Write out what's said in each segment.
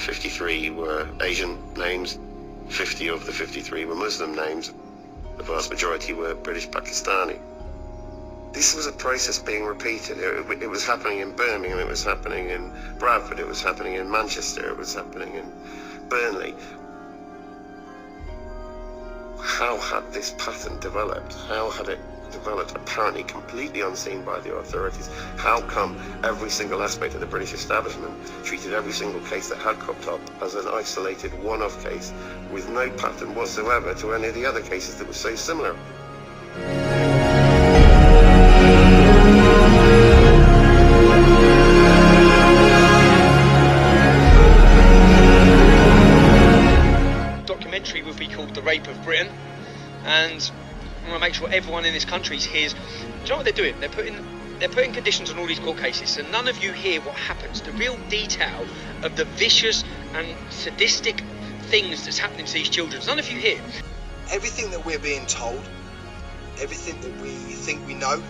53 were Asian names, 50 of the 53 were Muslim names, the vast majority were British Pakistani. This was a process being repeated. It was happening in Birmingham, it was happening in Bradford, it was happening in Manchester, it was happening in Burnley. How had this pattern developed? How had it developed, apparently completely unseen by the authorities? How come every single aspect of the British establishment treated every single case that had cropped up as an isolated one-off case with no pattern whatsoever to any of the other cases that were so similar? Documentary would be called The Rape of Britain, and I want to make sure everyone in this country hears. Do you know what they're doing? They're putting conditions on all these court cases, so none of you hear what happens, the real detail of the vicious and sadistic things that's happening to these children. None of you hear. Everything that we're being told, everything that we think we know,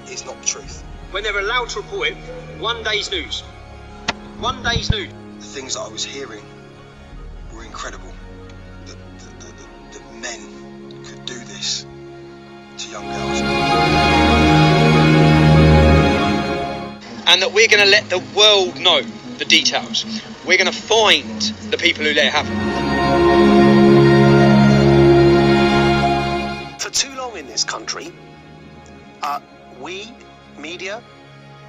is not the truth. When they're allowed to report it, one day's news. One day's news. The things that I was hearing were incredible. That men could do this to young girls. And that we're going to let the world know the details. We're going to find the people who let it happen. For too long in this country, we, media,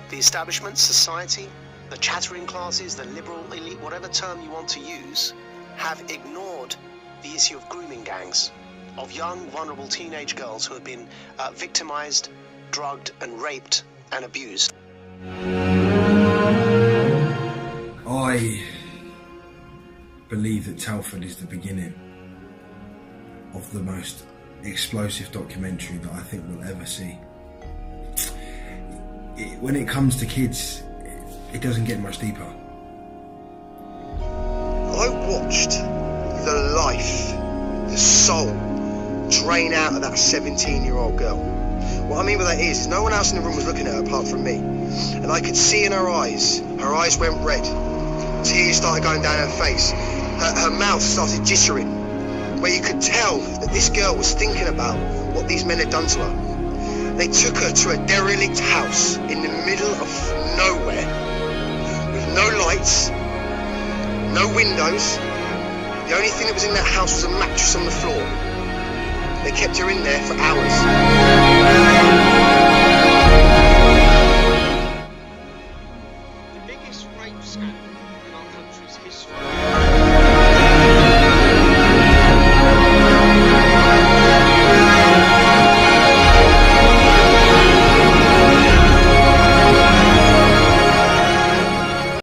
the establishment, society, the chattering classes, the liberal elite, whatever term you want to use, have ignored the issue of grooming gangs, of young, vulnerable teenage girls who have been victimized, drugged and raped and abused. I believe that Telford is the beginning of the most explosive documentary that I think we'll ever see. When it comes to kids, it doesn't get much deeper. I watched the life, the soul, drain out of that 17-year-old girl. What I mean by that is no one else in the room was looking at her apart from me. And I could see in her eyes went red. Tears started going down her face. Her mouth started jittering, where you could tell that this girl was thinking about what these men had done to her. They took her to a derelict house in the middle of nowhere, with no lights, no windows. The only thing that was in that house was a mattress on the floor. They kept her in there for hours. The biggest rape scandal in our country's history.